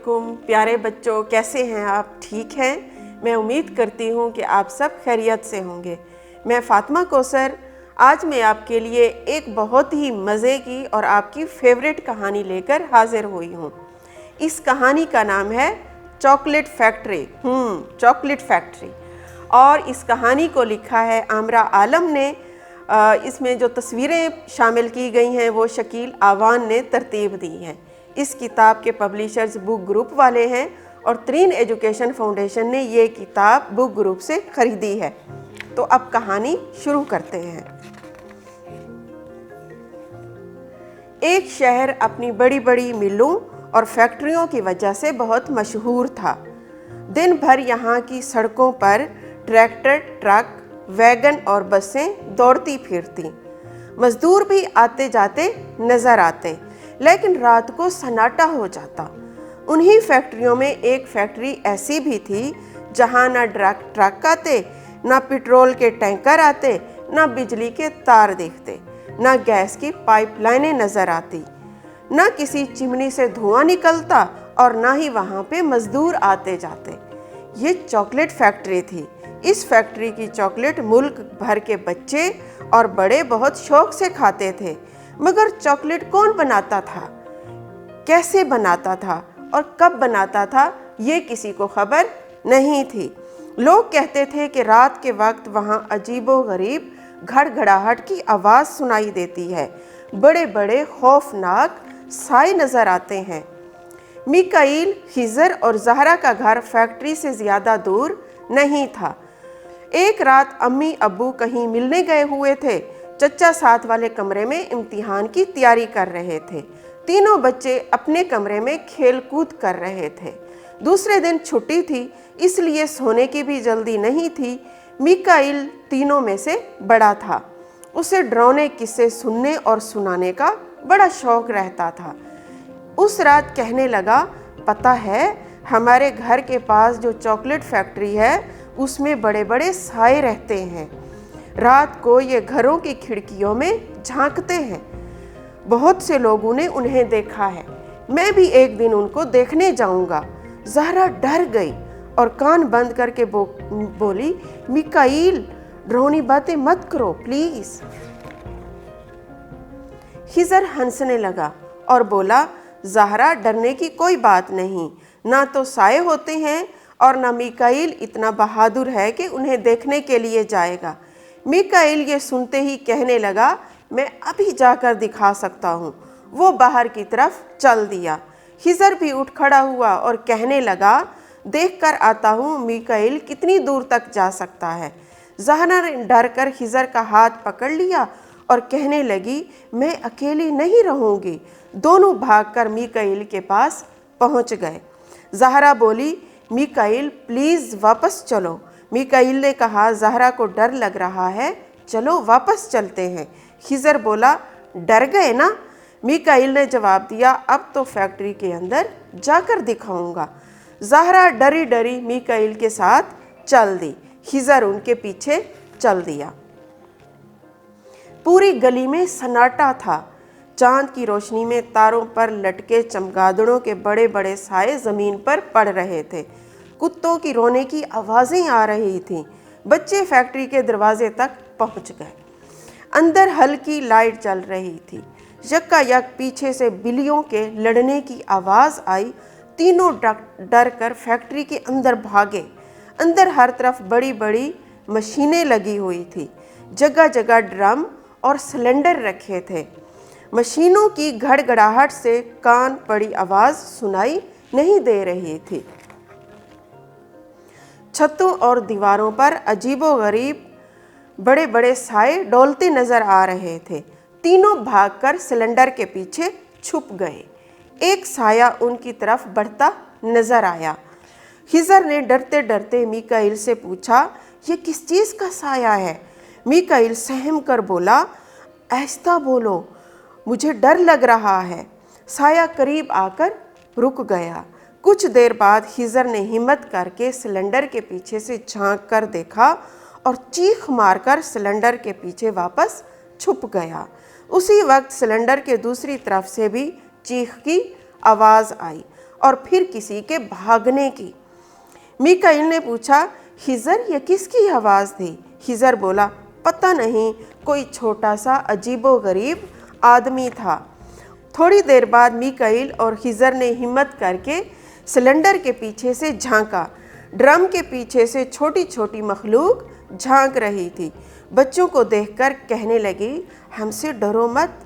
वालेकुम प्यारे बच्चों, कैसे हैं आप? ठीक हैं? मैं उम्मीद करती हूँ कि आप सब खैरियत से होंगे। मैं फ़ातिमा कौसर आज मैं आपके लिए एक बहुत ही मज़े की और आपकी फेवरेट कहानी लेकर हाजिर हुई हूँ। इस कहानी का नाम है चॉकलेट फैक्ट्री। Chocolate factory. और इस कहानी को लिखा है आमरा आलम ने। इसमें जो तस्वीरें शामिल की गई हैं वो शकील आवान ने तरतीब दी हैं। इस किताब के पब्लिशर्स बुक ग्रुप वाले हैं और तरीन एजुकेशन फाउंडेशन ने ये किताब बुक ग्रुप से ख़रीदी है। तो अब कहानी शुरू करते हैं। एक शहर अपनी बड़ी बड़ी मिलों और फैक्ट्रियों की वजह से बहुत मशहूर था। दिन भर यहाँ की सड़कों पर ट्रैक्टर, ट्रक, वैगन और बसें दौड़ती फिरती। मजदूर भी आते जाते नज़र आते, लेकिन रात को सन्नाटा हो जाता। उन्हीं फैक्ट्रियों में एक फैक्ट्री ऐसी भी थी जहाँ ना ट्रक आते, ना पेट्रोल के टैंकर आते, ना बिजली के तार दिखते, ना गैस की पाइपलाइनें नज़र आती, ना किसी चिमनी से धुआं निकलता और ना ही वहाँ पे मजदूर आते जाते। ये चॉकलेट फैक्ट्री थी। इस फैक्ट्री की चॉकलेट मुल्क भर के बच्चे और बड़े बहुत शौक से खाते थे। मगर चॉकलेट कौन बनाता था, कैसे बनाता था और कब बनाता था, ये किसी को खबर नहीं थी। लोग कहते थे कि रात के वक्त वहाँ अजीबोगरीब घड़घड़ाहट की आवाज़ सुनाई देती है, बड़े बड़े खौफनाक साए नज़र आते हैं। मिकाइल, खिज़र और ज़हरा का घर फैक्ट्री से ज़्यादा दूर नहीं था। एक रात अम्मी अब्बू कहीं मिलने गए हुए थे। चचा साथ वाले कमरे में इम्तिहान की तैयारी कर रहे थे। तीनों बच्चे अपने कमरे में खेल कूद कर रहे थे। दूसरे दिन छुट्टी थी, इसलिए सोने की भी जल्दी नहीं थी। मिकाइल तीनों में से बड़ा था। उसे डरावने किस्से सुनने और सुनाने का बड़ा शौक रहता था। उस रात कहने लगा, पता है हमारे घर के पास जो चॉकलेट फैक्ट्री है उसमें बड़े बड़े साए रहते हैं। रात को ये घरों की खिड़कियों में झांकते हैं। बहुत से लोगों ने उन्हें देखा है। मैं भी एक दिन उनको देखने जाऊंगा। ज़हरा डर गई और कान बंद करके बोली, मिकाइल डरावनी बातें मत करो प्लीज। खिज़र हंसने लगा और बोला, ज़हरा डरने की कोई बात नहीं, ना तो साए होते हैं और ना मिकाइल इतना बहादुर है कि उन्हें देखने के लिए जाएगा। मिकाइल ये सुनते ही कहने लगा, मैं अभी जाकर दिखा सकता हूँ। वो बाहर की तरफ चल दिया। खिज़र भी उठ खड़ा हुआ और कहने लगा, देख कर आता हूँ मिकाइल कितनी दूर तक जा सकता है। ज़हरा ने डर कर खिज़र का हाथ पकड़ लिया और कहने लगी, मैं अकेली नहीं रहूँगी। दोनों भागकर मिकाइल के पास पहुँच गए। ज़हरा बोली, मिकाइल प्लीज़ वापस चलो। मिकाइल ने कहा, ज़हरा को डर लग रहा है, चलो वापस चलते हैं। खिज़र बोला, डर गए ना? मिकाइल ने जवाब दिया, अब तो फैक्ट्री के अंदर जाकर दिखाऊंगा। ज़हरा डरी डरी मिकाइल के साथ चल दी। खिज़र उनके पीछे चल दिया। पूरी गली में सन्नाटा था। चांद की रोशनी में तारों पर लटके चमगादड़ों के बड़े बड़े साए ज़मीन पर पड़ रहे थे। कुत्तों की रोने की आवाज़ें आ रही थीं। बच्चे फैक्ट्री के दरवाजे तक पहुंच गए। अंदर हल्की लाइट जल रही थी। यकायक पीछे से बिल्लियों के लड़ने की आवाज़ आई। तीनों डर कर फैक्ट्री के अंदर भागे। अंदर हर तरफ बड़ी बड़ी मशीनें लगी हुई थी। जगह जगह ड्रम और सिलेंडर रखे थे। मशीनों की घड़घड़ाहट से कान पड़ी आवाज़ सुनाई नहीं दे रही थी। छतों और दीवारों पर अजीबोगरीब बड़े बड़े साए डोलते नजर आ रहे थे। तीनों भागकर सिलेंडर के पीछे छुप गए। एक साया उनकी तरफ बढ़ता नजर आया। खिज़र ने डरते डरते मिकाइल से पूछा, ये किस चीज़ का साया है? मिकाइल सहम कर बोला, आहिस्ता बोलो, मुझे डर लग रहा है। साया करीब आकर रुक गया। कुछ देर बाद खिज़र ने हिम्मत करके सिलेंडर के पीछे से झांक कर देखा और चीख मारकर सिलेंडर के पीछे वापस छुप गया। उसी वक्त सिलेंडर के दूसरी तरफ से भी चीख की आवाज़ आई और फिर किसी के भागने की। मीकाईल ने पूछा, खिज़र ये किसकी आवाज़ थी? खिज़र बोला, पता नहीं, कोई छोटा सा अजीबोगरीब आदमी था। थोड़ी देर बाद मीकाईल और खिज़र ने हिम्मत करके सिलेंडर के पीछे से झांका। ड्रम के पीछे से छोटी छोटी मखलूक झांक रही थी। बच्चों को देखकर कहने लगी, हमसे डरो मत,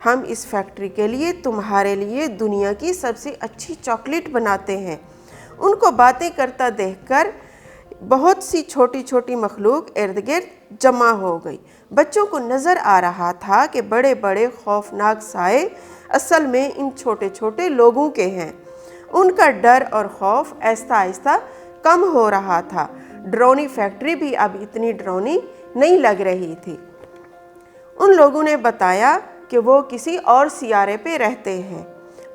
हम इस फैक्ट्री के लिए तुम्हारे लिए दुनिया की सबसे अच्छी चॉकलेट बनाते हैं। उनको बातें करता देखकर बहुत सी छोटी छोटी मखलूक इर्द गिर्द जमा हो गई। बच्चों को नज़र आ रहा था कि बड़े बड़े खौफनाक साए असल में इन छोटे छोटे लोगों के हैं। उनका डर और खौफ आहिस्ता आहिस्ता कम हो रहा था। डरौनी फैक्ट्री भी अब इतनी डरौनी नहीं लग रही थी। उन लोगों ने बताया कि वो किसी और सियारे पे रहते हैं।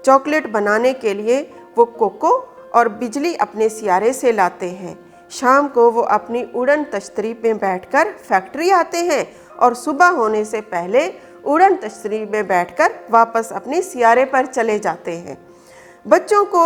चॉकलेट बनाने के लिए वो कोको और बिजली अपने सियारे से लाते हैं। शाम को वो अपनी उड़न तश्तरी में बैठकर फैक्ट्री आते हैं और सुबह होने से पहले उड़न तश्तरी में बैठकर वापस अपने सियारे पर चले जाते हैं। बच्चों को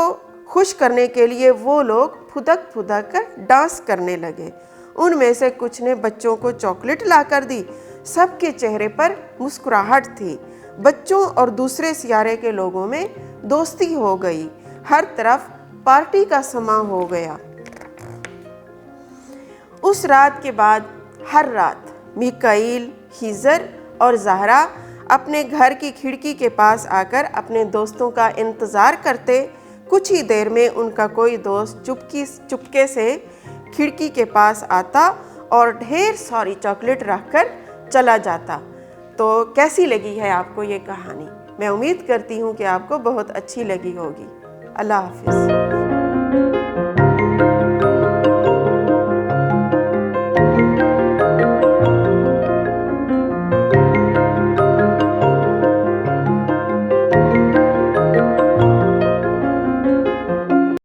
खुश करने के लिए वो लोग फुदक फुदक कर डांस करने लगे। उनमें से कुछ ने बच्चों को चॉकलेट लाकर दी। सबके चेहरे पर मुस्कुराहट थी। बच्चों और दूसरे सियारे के लोगों में दोस्ती हो गई। हर तरफ पार्टी का समा हो गया। उस रात के बाद हर रात मीकाईल, खिज़र और ज़हरा अपने घर की खिड़की के पास आकर अपने दोस्तों का इंतज़ार करते। कुछ ही देर में उनका कोई दोस्त चुपके से खिड़की के पास आता और ढेर सारी चॉकलेट रखकर चला जाता। तो कैसी लगी है आपको ये कहानी? मैं उम्मीद करती हूँ कि आपको बहुत अच्छी लगी होगी। अल्लाह हाफ़िज़।